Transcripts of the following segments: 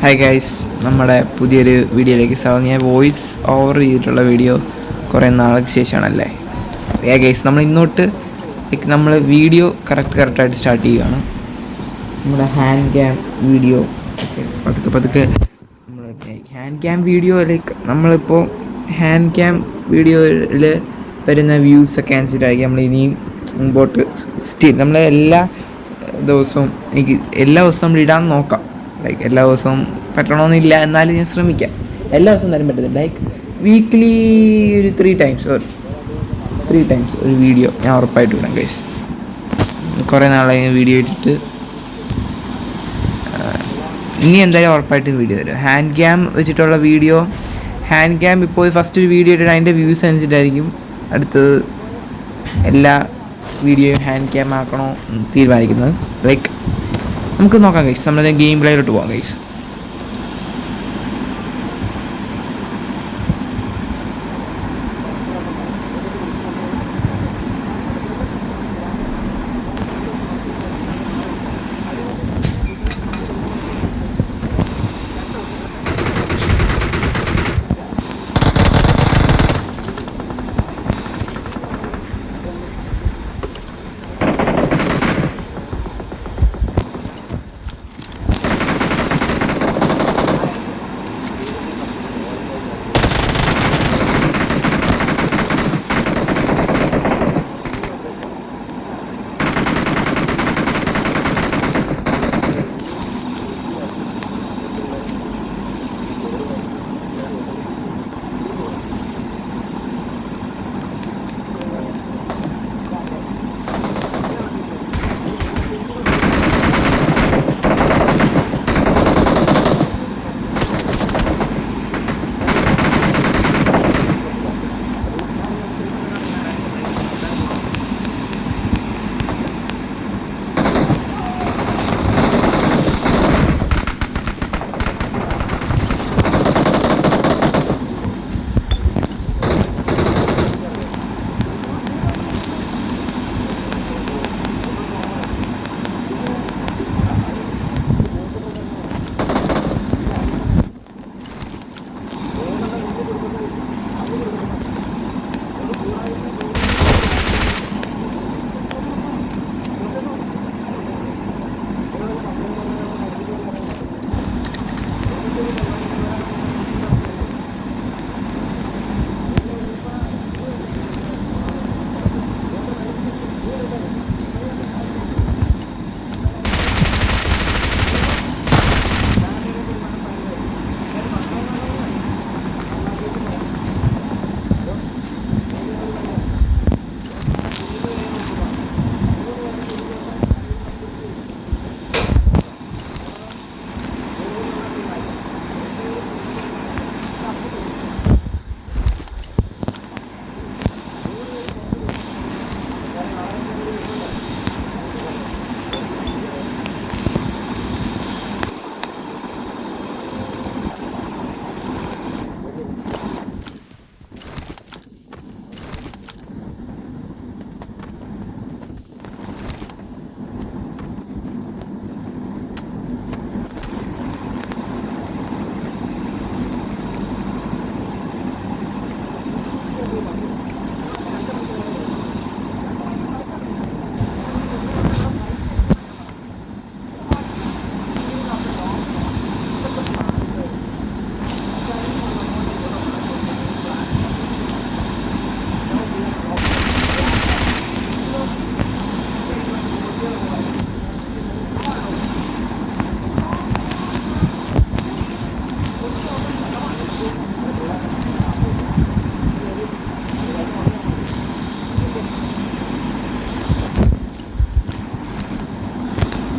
Hi guys, നമ്മുടെ പുതിയൊരു വീഡിയോയിലേക്ക് സ്വാഗതം. ഞാൻ വോയിസ് ഓവർ ചെയ്തിട്ടുള്ള വീഡിയോ കുറേ നാൾക്ക് ശേഷമാണല്ലേ. ഗൈസ്, നമ്മൾ ഇന്നോട്ട് നമ്മൾ വീഡിയോ കറക്റ്റായിട്ട് സ്റ്റാർട്ട് ചെയ്യുകയാണ്. നമ്മുടെ ഹാൻഡ് ക്യാം വീഡിയോ പതുക്കെ നമ്മൾ ഹാൻഡ് ക്യാം വീഡിയോ നമ്മളിപ്പോൾ ഹാൻഡ് ക്യാം വീഡിയോയിൽ വരുന്ന വ്യൂസൊക്കെ അനുസരിച്ചായിരിക്കും നമ്മൾ ഇനിയും മുമ്പോട്ട് നമ്മൾ എല്ലാ ദിവസവും എല്ലാ ദിവസവും നമ്മൾ ഇടാൻ നോക്കാം. എല്ലാ ദിവസവും പറ്റണമെന്നില്ല, എന്നാലും ഞാൻ ശ്രമിക്കാം. എല്ലാ ദിവസവും തരും പറ്റത്തില്ല. വീക്ക്ലി ഒരു 3 ടൈംസ് ഒരു വീഡിയോ ഞാൻ ഉറപ്പായിട്ട് വിടാം ഗൈസ്. കുറേ നാളായി വീഡിയോ ഇട്ടിട്ട്. ഇനി എന്തായാലും ഉറപ്പായിട്ട് വീഡിയോ തരും. ഹാൻഡ് ക്യാം വെച്ചിട്ടുള്ള വീഡിയോ. ഹാൻഡ് ക്യാം ഇപ്പോൾ ഫസ്റ്റ് ഒരു വീഡിയോ ഇട്ടിട്ട് അതിൻ്റെ വ്യൂസ് അനുസരിച്ചായിരിക്കും അടുത്തത് എല്ലാ വീഡിയോയും ഹാൻഡ് ക്യാം ആക്കണോ തീരുമാനിക്കുന്നത്. നമുക്ക് നോക്കാം ഗൈസ്. നമ്മൾ ഗെയിം പ്ലേയിലോട്ട് പോകാം ഗൈസ്.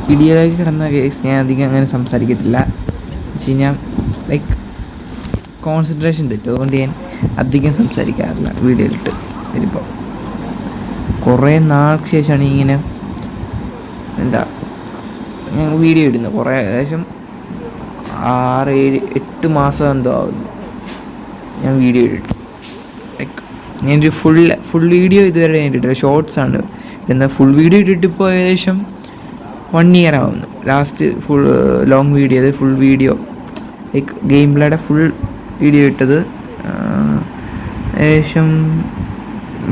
വീഡിയോയിലേക്ക് കിടന്ന കേസ് ഞാൻ അധികം അങ്ങനെ സംസാരിക്കത്തില്ല. വെച്ച് കഴിഞ്ഞാൽ കോൺസെൻട്രേഷൻ തെറ്റും. അതുകൊണ്ട് ഞാൻ അധികം സംസാരിക്കാറില്ല വീഡിയോയിലിട്ട് വരുമ്പോൾ. കുറേ നാൾക്ക് ശേഷമാണ് ഇങ്ങനെ ഞാൻ വീഡിയോ ഇടുന്നത്. ഏകദേശം 6-7-8 മാസം എന്തോ ആവുന്നു ഞാൻ വീഡിയോ ഇട്ടിട്ട്. ഞാനൊരു ഫുൾ വീഡിയോ ഇതുവരെ ഞാൻ ഇട്ടിട്ടില്ല. ഷോർട്സാണ്. എന്നാൽ ഫുൾ വീഡിയോ ഇട്ടിട്ട് ഇപ്പോൾ ഏകദേശം 1 year ആവുന്നു. ലാസ്റ്റ് ഫുൾ ലോങ് വീഡിയോ, അത് ഫുൾ വീഡിയോ ലൈക്ക് ഗെയിം പ്ലേയുടെ ഫുൾ വീഡിയോ ഇട്ടത് ഏകദേശം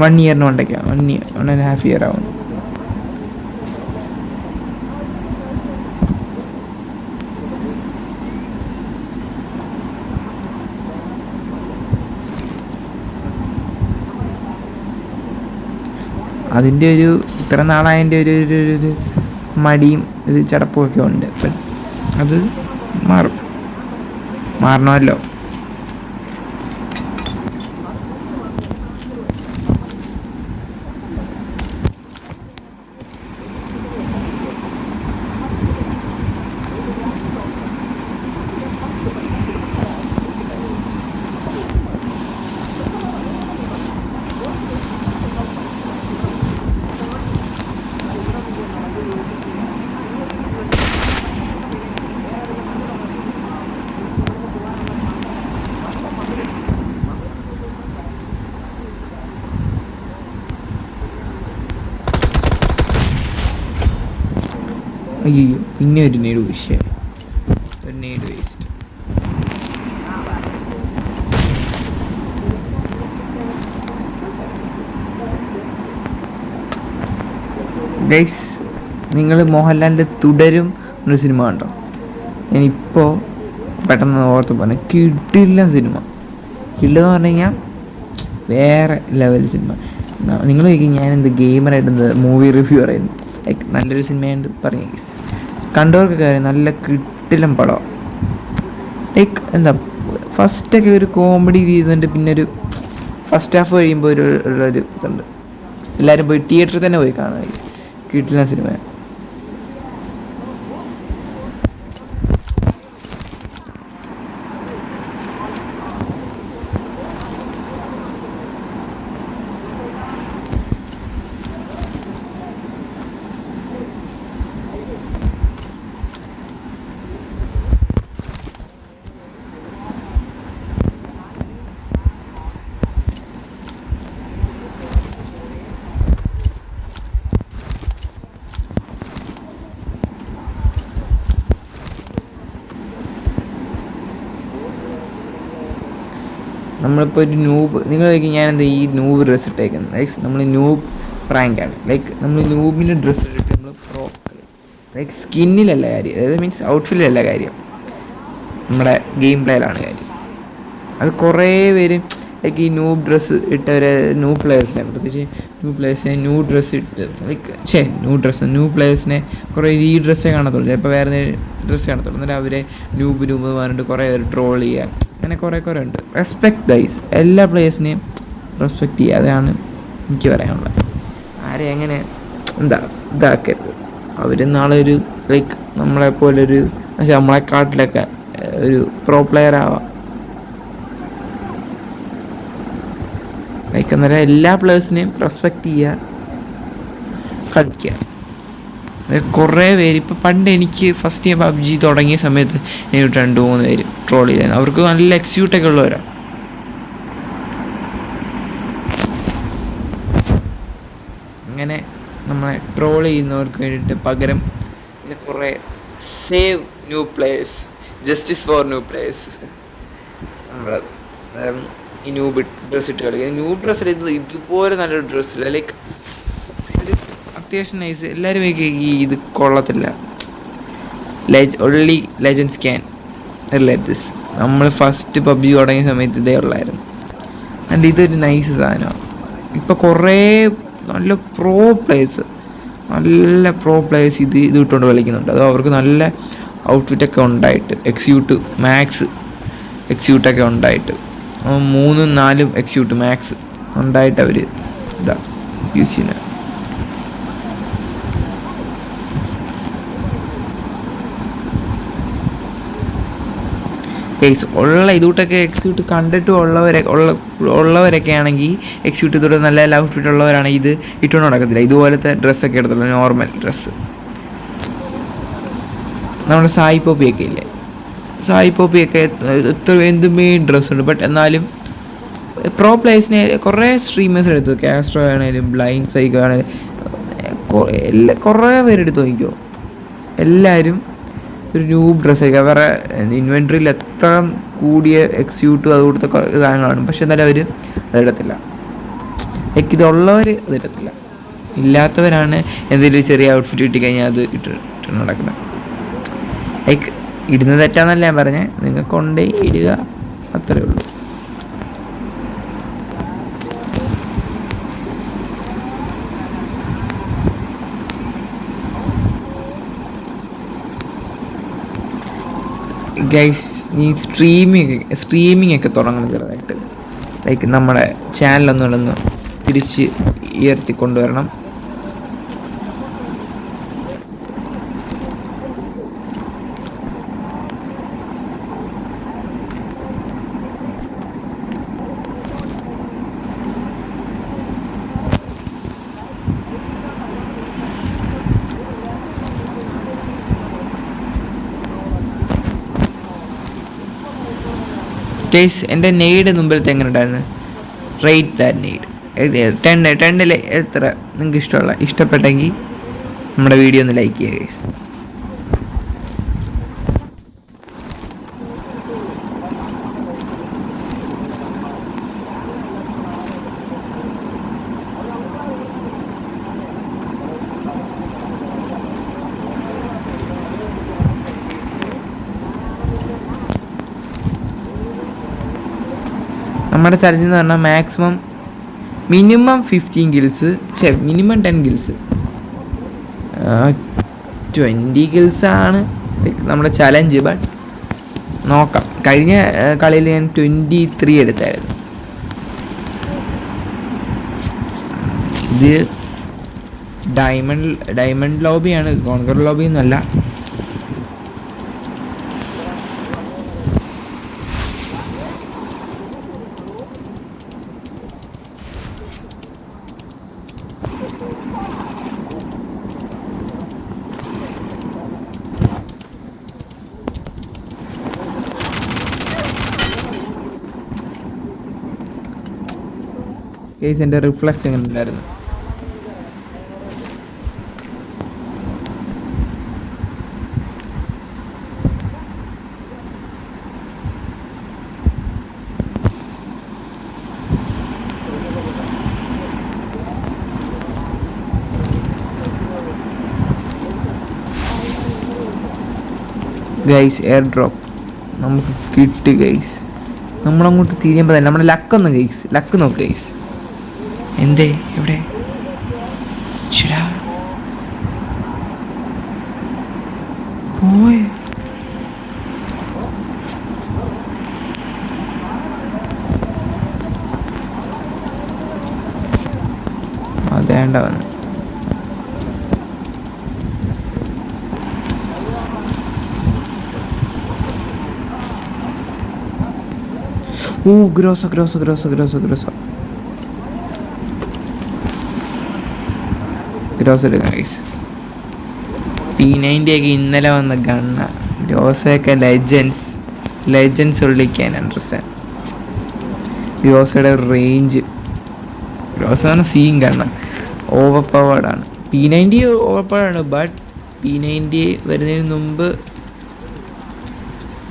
1 ഇയറിന് കൊണ്ടേക്കാം, 1.5 ഇയർ ആവും. അതിൻ്റെ ഒരു ഇത്ര നാളായതിൻ്റെ ഒരു മടിയും ഒരു ചടപ്പുമൊക്കെ ഉണ്ട്. അപ്പം അത് മാറണമല്ലോ. അയ്യോ, പിന്നെ ഒരു നീട് വിഷയം, ഒരു നീട് വേസ്റ്റ്. ഗൈസ്, നിങ്ങൾ മോഹൻലാലിൻ്റെ തുടരും എന്നൊരു സിനിമ കണ്ടോ? ഞാനിപ്പോൾ പെട്ടെന്ന് ഓർത്ത് പറഞ്ഞു, കിടില്ല സിനിമ. കിടിലെന്ന് പറഞ്ഞു കഴിഞ്ഞാൽ വേറെ ലെവൽ സിനിമ. നിങ്ങൾ ചോദിക്കും ഞാൻ എന്ത് ഗെയിമറായിട്ട് എന്ത് മൂവി റിവ്യൂ പറയുന്നു. ലൈക്ക് നല്ലൊരു സിനിമയുണ്ട് പറഞ്ഞു ഗൈസ്, കണ്ടവർക്കൊക്കെ കാര്യം നല്ല കിട്ടിലും പടം. ലൈക്ക് എന്താ ഫസ്റ്റൊക്കെ ഒരു കോമഡി ചെയ്യുന്നുണ്ട്, പിന്നെ ഒരു ഫസ്റ്റ് ഹാഫ് കഴിയുമ്പോൾ ഒരു ഇതുണ്ട്. എല്ലാവരും പോയി തിയേറ്ററിൽ തന്നെ പോയി കാണുക, കിട്ടില്ല സിനിമ. നമ്മളിപ്പോൾ ഒരു നൂബ്, നിങ്ങൾ ചോദിക്കും ഞാൻ എന്താ ഈ നൂബ് ഡ്രസ്സ് ഇട്ടേക്കുന്നത്. ലൈക്ക് നമ്മൾ നൂബ് പ്രാങ്കാണ്. ലൈക്ക് നമ്മൾ നൂബിൻ്റെ ഡ്രസ്സ് ഇട്ടിട്ട് നമ്മൾ പ്രോ, ലൈക്ക് സ്കിന്നിലല്ല കാര്യം, അതായത് മീൻസ് ഔട്ട്ഫിറ്റിലല്ല കാര്യം, നമ്മുടെ ഗെയിം പ്ലേയിലാണ് കാര്യം. അത് കുറേ പേര് ലൈക്ക് ഈ ന്യൂ ഡ്രസ്സ് ഇട്ടവരെ ന്യൂ പ്ലേയേഴ്സിനെ, പ്രത്യേകിച്ച് ന്യൂ പ്ലേയേഴ്സിനെ ന്യൂ ഡ്രസ്സ് ഇട്ട് ലൈക്ക് ന്യൂ പ്ലേയേഴ്സിനെ കുറേ ഈ ഡ്രസ്സേ കാണത്തുള്ളൂ, ചിലപ്പോൾ വേറെ ഡ്രസ്സ് കാണത്തുള്ളൂ. എന്നിട്ട് അവരെ ന്യൂബ് പറഞ്ഞിട്ട് കുറേ പേര് ട്രോൾ ചെയ്യുക, അങ്ങനെ കുറേ ഉണ്ട്. റെസ്പെക്ട് ഗൈസ്, എല്ലാ പ്ലേയേഴ്സിനെയും റെസ്പെക്റ്റ് ചെയ്യുക, അതാണ് എനിക്ക് പറയാനുള്ളത്. ആരെ എങ്ങനെ ഇതാക്കരുത്. അവർ നാളെ ഒരു ലൈക്ക് നമ്മളെപ്പോലൊരു നമ്മളെക്കാട്ടിലൊക്കെ ഒരു പ്രോ പ്ലെയർ ആവാം. ലൈക്ക് അന്നേരം എല്ലാ പ്ലേയേഴ്സിനെയും റെസ്പെക്റ്റ് ചെയ്യുക, കളിക്കുക. കുറേ പേര് ഇപ്പം പണ്ട് എനിക്ക് ഫസ്റ്റ് ഞാൻ PUBG തുടങ്ങിയ സമയത്ത് എനിക്ക് 2-3 പേര് ട്രോൾ ചെയ്തായിരുന്നു. അവർക്ക് നല്ല എക്സ്ക്യൂട്ടൊക്കെ ഉള്ളവരാണ്. അങ്ങനെ നമ്മളെ ട്രോൾ ചെയ്യുന്നവർക്ക് വേണ്ടിയിട്ട് പകരം പിന്നെ കുറേ save new players, justice for new players, നമ്മൾ ഈ ന്യൂ ഡ്രസ്സ് ഇട്ട് കളിക്കുക. ന്യൂ ഡ്രസ്സ് ഇതുപോലെ നല്ലൊരു ഡ്രസ്സില്ല, ലൈക്ക് ഇത് അത്യാവശ്യം നൈസ്. എല്ലാവരും ഇത് കൊള്ളത്തില്ല, only legends can relate this. നമ്മൾ ഫസ്റ്റ് PUBG തുടങ്ങിയ സമയത്ത് ഇതേ ഉള്ളായിരുന്നു. ആൻഡ് ഇതൊരു നൈസ് സാധനമാണ്. ഇപ്പോൾ കുറേ നല്ല പ്രോ പ്ലേയേഴ്സ് ഇത് ഇട്ടുകൊണ്ട് കളിക്കുന്നുണ്ട്. അത് അവർക്ക് നല്ല ഔട്ട്ഫിറ്റൊക്കെ ഉണ്ടായിട്ട്, എക്സ്യൂട്ട് മാക്സ് എക്സ്യൂട്ടൊക്കെ ഉണ്ടായിട്ട് 3-4 എക്സ്യൂട്ട് മാക്സ് ഉണ്ടായിട്ട് അവർ യൂസ് ചെയ്യുന്നത്. ഉള്ള ഇതുകൂട്ടൊക്കെ എക്സ്യൂട്ട് കണ്ടിട്ട് ഉള്ളവരൊക്കെ ആണെങ്കിൽ എക്സ്യൂട്ട് ഇതോടെ നല്ല ഔട്ട്ഫിറ്റ് ഉള്ളവരാണെങ്കിൽ ഇത് ഇട്ടുകൊണ്ട് നടക്കത്തില്ല. ഇതുപോലത്തെ ഡ്രസ്സൊക്കെ എടുത്തുള്ളൂ, നോർമൽ ഡ്രസ്സ്. നമ്മുടെ സായി പോപ്പിയൊക്കെ ഇല്ലേ, സായി പോപ്പിയൊക്കെ എന്തുമേ ഡ്രസ്സുണ്ട്. ബട്ട് എന്നാലും പ്രോ പ്ലേയേഴ്സിനെ കുറേ സ്ട്രീമേഴ്സ് എടുത്തു, കാസ്ട്രോ ആണെങ്കിലും ബ്ലൈൻഡ് സൈക്ക് ആണെങ്കിലും കുറേ പേരെടുത്ത് നോക്കിക്കോ. എല്ലാവരും ഒരു ന്യൂബ് ഡ്രസ്സായിരിക്കും. അവരുടെ ഇൻവെൻട്രിയിൽ എത്ര കൂടിയ എക്സ്യൂട്ടും അതുകൊടുത്ത സാധനങ്ങളാണ്, പക്ഷെ എന്നാലും അവർ അതിടത്തില്ല. ലൈക്ക് ഇതുള്ളവർ അതിടത്തില്ല. ഇല്ലാത്തവരാണ് എന്തെങ്കിലും ചെറിയ ഔട്ട്ഫിറ്റ് കിട്ടിക്കഴിഞ്ഞാൽ അത് ഇട്ട് നടക്കുന്നത്. ലൈക്ക് ഇടുന്നത് തെറ്റാന്നല്ല ഞാൻ പറഞ്ഞത്, നിങ്ങൾക്ക് കൊണ്ടേ ഇടുക, അത്രേ ഉള്ളൂ. ഗൈസ്, നീ സ്ട്രീമിംഗ് ഒക്കെ തുടങ്ങണം ചെറുതായിട്ട്. ലൈക്ക് നമ്മുടെ ചാനലൊന്നുകൂടെ തിരിച്ച് ഉയർത്തിക്കൊണ്ടുവരണം. കേസ് എൻ്റെ നെയ്ഡ് മുമ്പിലത്തെ എങ്ങനെ ഉണ്ടായിരുന്നു? റേറ്റ് ദാറ്റ് നെയ്ഡ് 10 എത്ര നിങ്ങൾക്ക് ഇഷ്ടപ്പെട്ടെങ്കിൽ നമ്മുടെ വീഡിയോ ഒന്ന് ലൈക്ക് ചെയ്യുക കേസ്. നമ്മുടെ ചലഞ്ച് എന്ന് പറഞ്ഞാൽ മിനിമം 15 ഗിൽസ്, മിനിമം 10 ഗിൽസ്, 20 ഗിൽസാണ് നമ്മുടെ ചലഞ്ച്. ബട്ട് നോക്കാം. കഴിഞ്ഞ കളിയിൽ ഞാൻ 23 എടുത്തായിരുന്നു. ഇത് ഡയമണ്ട് ലോബിയാണ്, കോൺകർ ലോബി ഒന്നുമല്ല. എൻ്റെ റിഫ്ലക്സ് എങ്ങനെ ഉണ്ടായിരുന്നു? ഗൈസ്, എയർ ഡ്രോപ്പ് നമുക്ക് കിട്ടി ഗൈസ്. നമ്മളങ്ങോട്ട് തിരിയുമ്പോൾ തന്നെ നമ്മുടെ ലക്ക് നോക്ക് ഗൈസ്. എന്തേ എവിടെ പോയ? അതേണ്ട വന്ന്. ഗ്രോസോ എടുക്കാം ഗൈസ്. P90 ഒക്കെ ഇന്നലെ വന്ന ഗണ്ണ. ഗ്രോസയൊക്കെ ലെജൻസ് ഉള്ളി ക്യാൻ അണ്ടർസ്റ്റാൻഡ്. ഗ്രോസയുടെ റേഞ്ച്, ഗ്രോസ സീൻ ഗണ്ണ ഓവർ പവേർഡാണ്. P90 ഓവർ പവേർഡാണ്. ബട്ട് P90 വരുന്നതിന് മുമ്പ്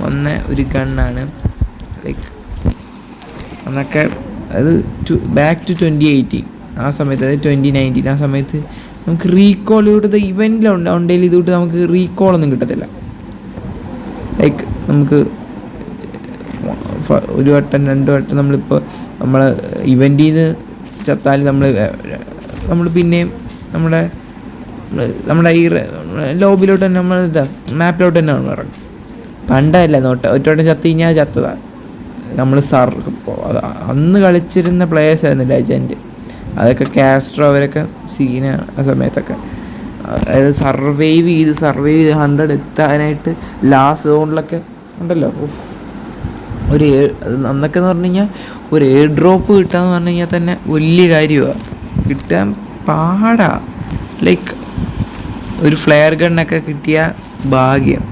വന്ന ഒരു ഗണ്ണാണ്. ലൈക്ക് അന്നൊക്കെ അത് ബാക്ക് ടു 2018 ആ സമയത്ത്, അതായത് 2019 ആ സമയത്ത് നമുക്ക് റീകോൾ ഇവിടുത്തെ ഇവൻറ്റിലുണ്ടെങ്കിൽ ഇതുകൊണ്ട് നമുക്ക് റീകോളൊന്നും കിട്ടത്തില്ല. ലൈക്ക് നമുക്ക് ഒരു വട്ടം 2 വട്ടം നമ്മളിപ്പോൾ ഇവൻറ്റിൽ നിന്ന് ചത്താൽ നമ്മൾ പിന്നെയും നമ്മുടെ ഈ ലോബിലോട്ട് തന്നെ മാപ്പിലോട്ട് തന്നെ ഇറങ്ങും. പണ്ടല്ല ഒറ്റ വട്ടം ചത്ത് കഴിഞ്ഞാൽ ചത്തതാണ്. നമ്മൾ അന്ന് കളിച്ചിരുന്ന പ്ലേയേഴ്സായിരുന്നു ലെജൻഡ്. അതൊക്കെ കാസ്ട്രോ അവരൊക്കെ സീനാണ് ആ സമയത്തൊക്കെ. അതായത് സർവൈവ് ചെയ്ത് 100 എത്താനായിട്ട് ലാസ്റ്റ് സോണിലൊക്കെ ഉണ്ടല്ലോ. അന്നൊക്കെ എന്ന് പറഞ്ഞു കഴിഞ്ഞാൽ ഒരു എയർ ഡ്രോപ്പ് കിട്ടാന്ന് പറഞ്ഞു കഴിഞ്ഞാൽ തന്നെ വലിയ കാര്യമാണ്. കിട്ടാൻ പാടാ. ലൈക്ക് ഒരു ഫ്ലെയർ ഗണ്ണൊക്കെ കിട്ടിയ ഭാഗ്യം.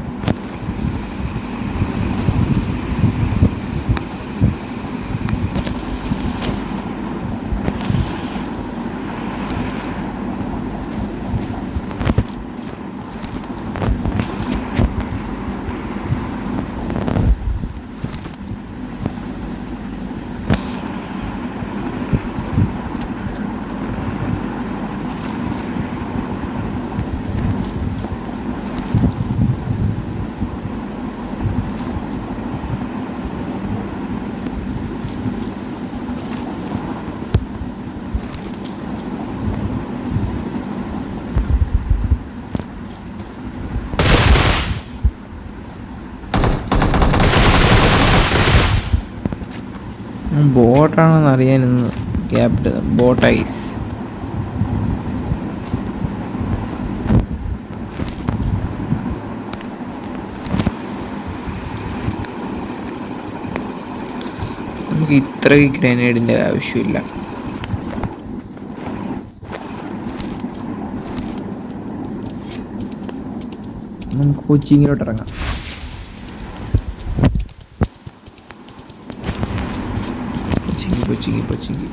ബോട്ടാണെന്ന് അറിയാനിന്ന് ക്യാപ്റ്റ് ബോട്ടൈസ്. നമുക്ക് ഇത്രയും ഗ്രനേഡിൻ്റെ ആവശ്യമില്ല. നമുക്ക് കൊച്ചിങ്ങിലോട്ട് ഇറങ്ങാം. കൊച്ചിങ്ങി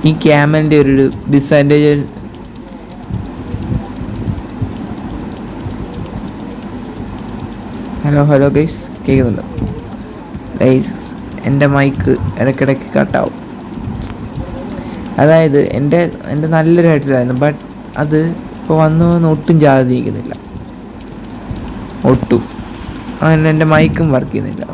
ഈ ക്യാമലിൻ്റെ ഒരു ഡിസഡ്വാൻറ്റേജ്, ഹലോ ഗൈസ്, കേൾക്കുന്നുണ്ട് ഗൈസ്? എൻ്റെ മൈക്ക് ഇടയ്ക്കിടയ്ക്ക് കട്ടാവും. അതായത് എൻ്റെ നല്ലൊരു ഹെഡ്സെറ്റായിരുന്നു, ബട്ട് അത് ഇപ്പോൾ വന്ന് ഒട്ടും ചാർജ് ചെയ്യിക്കുന്നില്ല, ഒട്ടും. അങ്ങനെ എൻ്റെ മൈക്കും വർക്ക് ചെയ്യുന്നില്ല.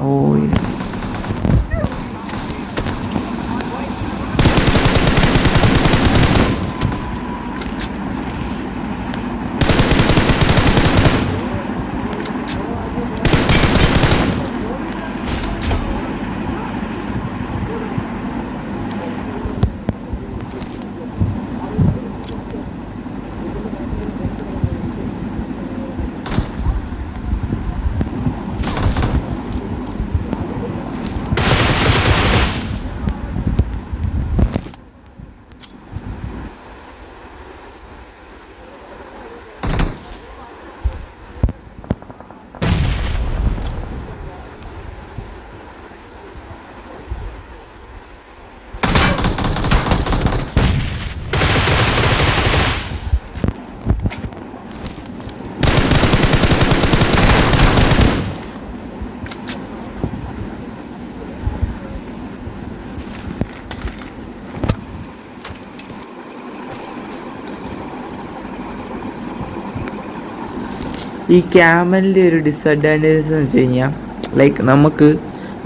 ഈ ക്യാമലിൻ്റെ ഒരു ഡിസഡ്വാൻറ്റേജസ് എന്ന് വെച്ച് കഴിഞ്ഞാൽ, ലൈക്ക് നമുക്ക്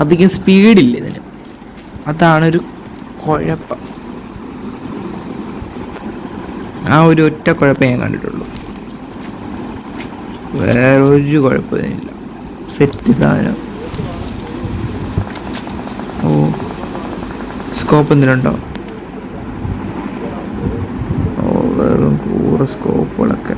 അധികം സ്പീഡില്ല ഇതിന്. അതാണൊരു കുഴപ്പം. ആ ഒരു ഒറ്റ കുഴപ്പം ഞാൻ കണ്ടിട്ടുള്ളൂ, വേറെ ഒരു കുഴപ്പമില്ല. സെറ്റ് സാധനം. സ്കോപ്പ് എന്തിനുണ്ടോ? വെറും കൂറ സ്കോപ്പുകളൊക്കെ.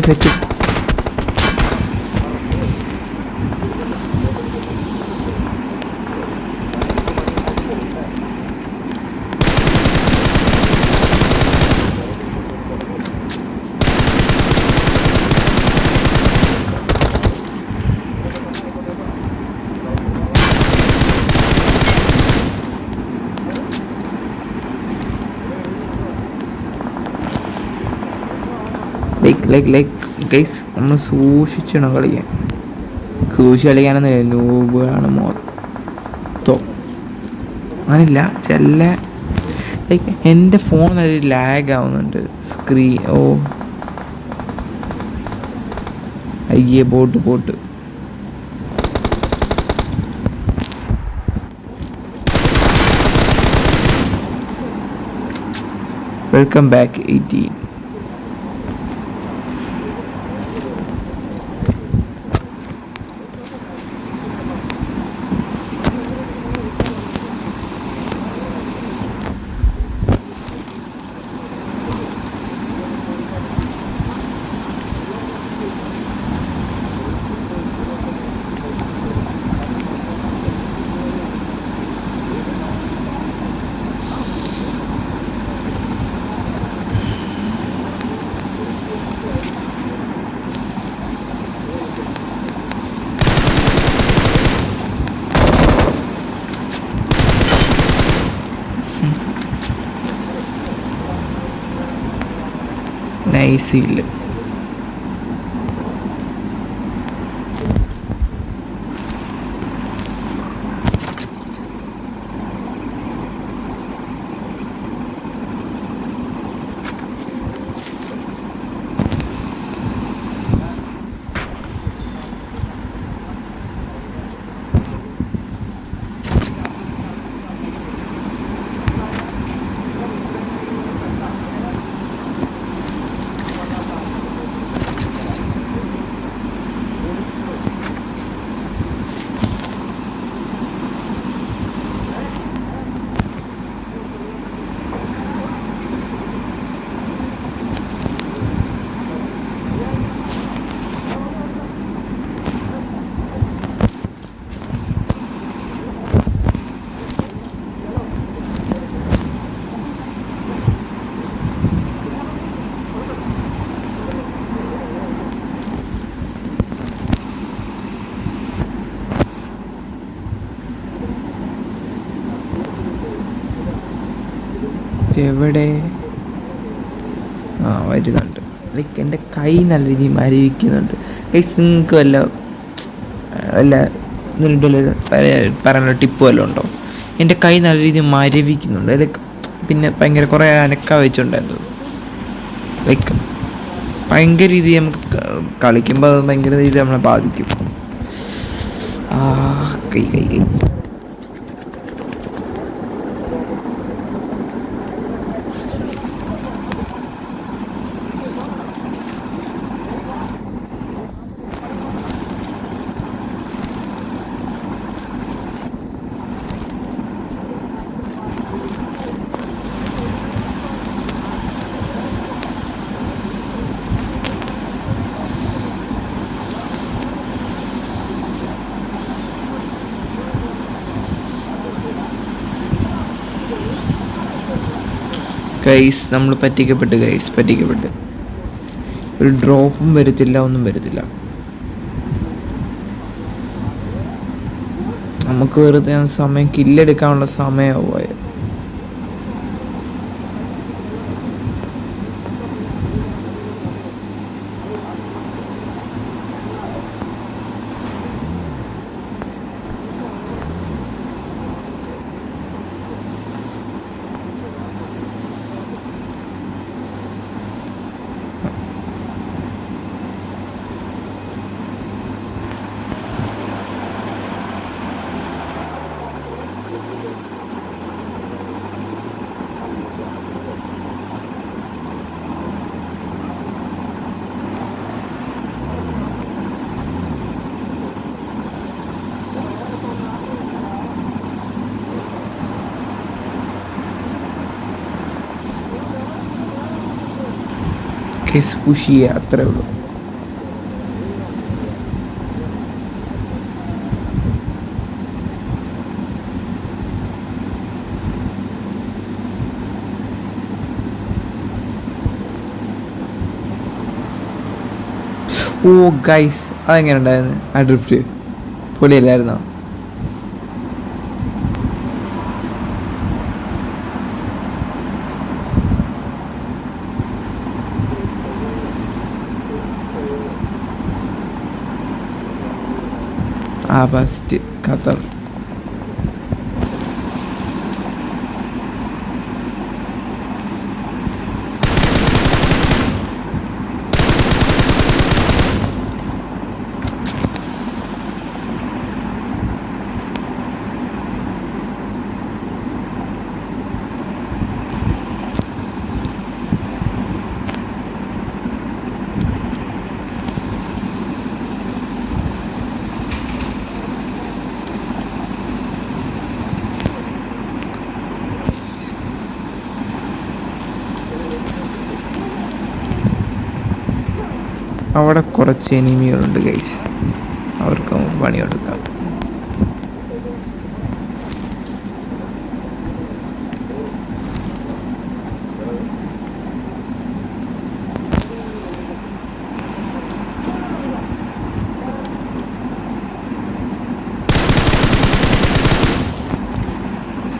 സെറ്റ്. ലൈക്ക് ഗൈസ്, നമ്മൾ സൂക്ഷിക്കണം കളിക്കാൻ. കളിക്കാനെന്ന് നൂബാണ് മൊത്തം. അങ്ങനില്ല, ചില ലൈക്ക് എൻ്റെ ഫോൺ നല്ല ലാഗ് ആവുന്നുണ്ട് സ്ക്രീൻ. അയ്യേ, ബോട്ട്. Welcome back 18. നൈസില്ല. എവിടെ? ആ വരുന്നുണ്ട്. ലൈക്ക് എൻ്റെ കൈ നല്ല രീതിയിൽ മരവിക്കുന്നുണ്ട്. ഗൈസ് നിങ്ങൾക്ക് വല്ല പറയാനുള്ള ടിപ്പ് വല്ലതും ഉണ്ടോ? എൻ്റെ കൈ നല്ല രീതിയിൽ മരവിക്കുന്നുണ്ട്. ലൈക്ക് പിന്നെ ഭയങ്കര കുറേ അനക്ക വെച്ചിട്ടുണ്ടായിരുന്നു. ലൈക്ക് ഭയങ്കര രീതിയിൽ നമുക്ക് കളിക്കുമ്പോൾ അത് ഭയങ്കര രീതിയിൽ നമ്മളെ ബാധിക്കും. കൈ കൈ കൈ ഗൈസ് നമ്മൾ പറ്റിക്കപ്പെട്ട്. ഒരു ഡ്രോപ്പും വരത്തില്ല, ഒന്നും വരത്തില്ല. നമുക്ക് വെറുതെ സമയം കില്ലെടുക്കാനുള്ള സമയമാണ് പോയത്. കേസ് പുഷ് ചെയ്യുക, അത്രേ ഉള്ളൂ. ഓ ഗൈസ്, അതെങ്ങനെ ഉണ്ടായിരുന്നു ആ ഡ്രിഫ്റ്റ്? പൊളിയല്ലായിരുന്നോ? ആ ഫസ്റ്റ് ഖത്തർ. അവിടെ കുറച്ച് എനിമികളുണ്ട് ഗൈസ്, അവർക്ക് നമുക്ക് പണിയെടുക്കാം.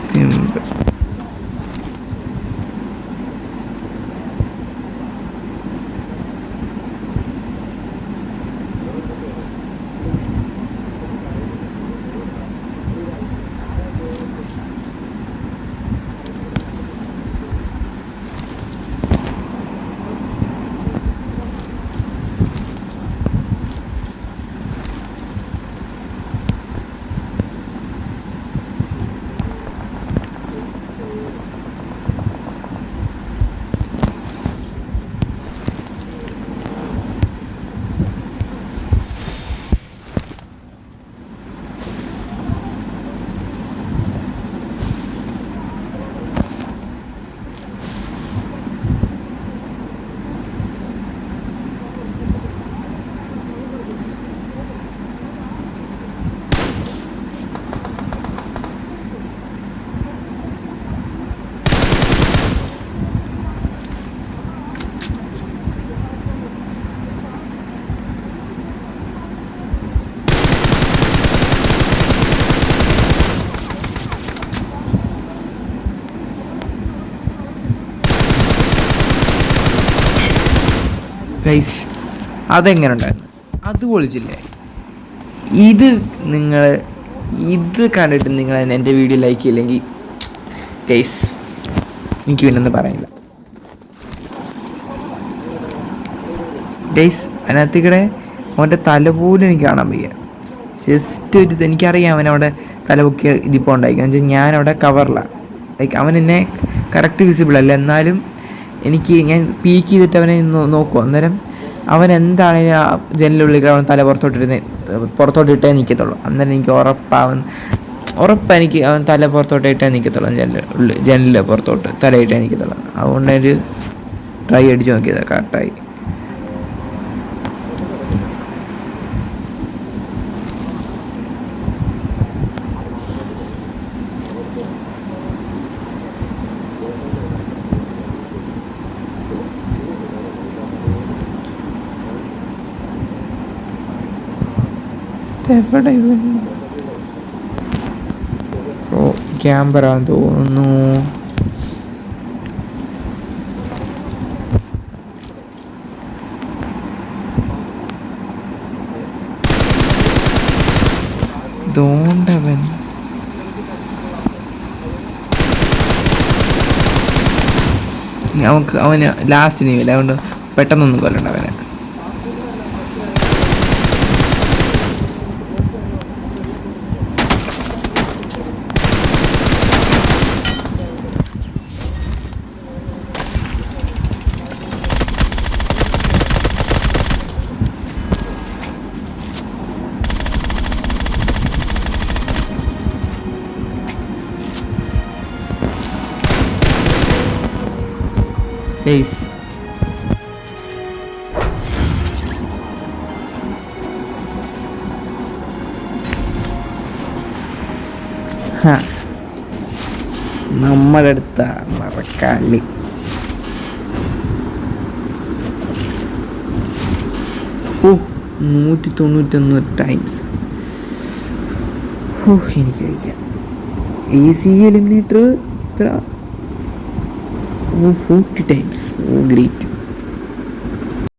സിമ്പിൾ. ഗൈസ് അതെങ്ങനെ ഉണ്ടായിരുന്നു? അത് പൊളിച്ചില്ലേ? ഇത് നിങ്ങൾ ഇത് കണ്ടിട്ട് നിങ്ങൾ എൻ്റെ വീഡിയോ ലൈക്ക് ചെയ്യില്ലെങ്കിൽ ഗൈസ് എനിക്ക് പിന്നൊന്നും പറയാനില്ല. ഗൈസ് അതിനകത്തേക്കൂടെ അവൻ്റെ തല പോലും എനിക്ക് കാണാൻ വയ്യ. ജസ്റ്റ് ഒരു എനിക്കറിയാം അവനവിടെ തല പൊക്കിയ ഇതിപ്പോൾ ഉണ്ടായിരിക്കും. എന്ന് വെച്ചാൽ ഞാനവിടെ കവറിലാണ്. ലൈക്ക് അവൻ എന്നെ കറക്റ്റ് വിസിബിൾ അല്ല, എന്നാലും എനിക്ക് ഞാൻ പീക്ക് ചെയ്തിട്ട് അവനെ നോക്കും. അന്നേരം അവൻ എന്താണെങ്കിലും ആ ജനലുള്ളിൽ അവൻ തല പുറത്തോട്ടിട്ടേ നിൽക്കത്തുള്ളൂ. അന്നേരം എനിക്ക് ഉറപ്പെനിക്ക് അവൻ തല പുറത്തോട്ടിട്ടേ നിൽക്കത്തുള്ളൂ. ജനലിൽ പുറത്തോട്ട് തലയിട്ടേ നിൽക്കത്തുള്ളൂ. അതുകൊണ്ടൊരു ട്രൈ അടിച്ച് നോക്കിയതാണ്, കറക്റ്റായി. എവിടെ ക്യാമ്പറാന്ന് തോന്നുന്നു. ദോണ്ടവൻ അവന് ലാസ്റ്റ് നീവില്ല, അതുകൊണ്ട് പെട്ടെന്നൊന്നും കൊല്ലണ്ട അവനെ. Peace. നമ്മുടെ അടുത്ത മറക്കാലി 191 ടൈംസ്. എനിക്ക് കഴിക്കാം. ഈസി എലിമിനേറ്റർ ഇത്ര 40 ടൈംസ്. ഗ്രേറ്റ്.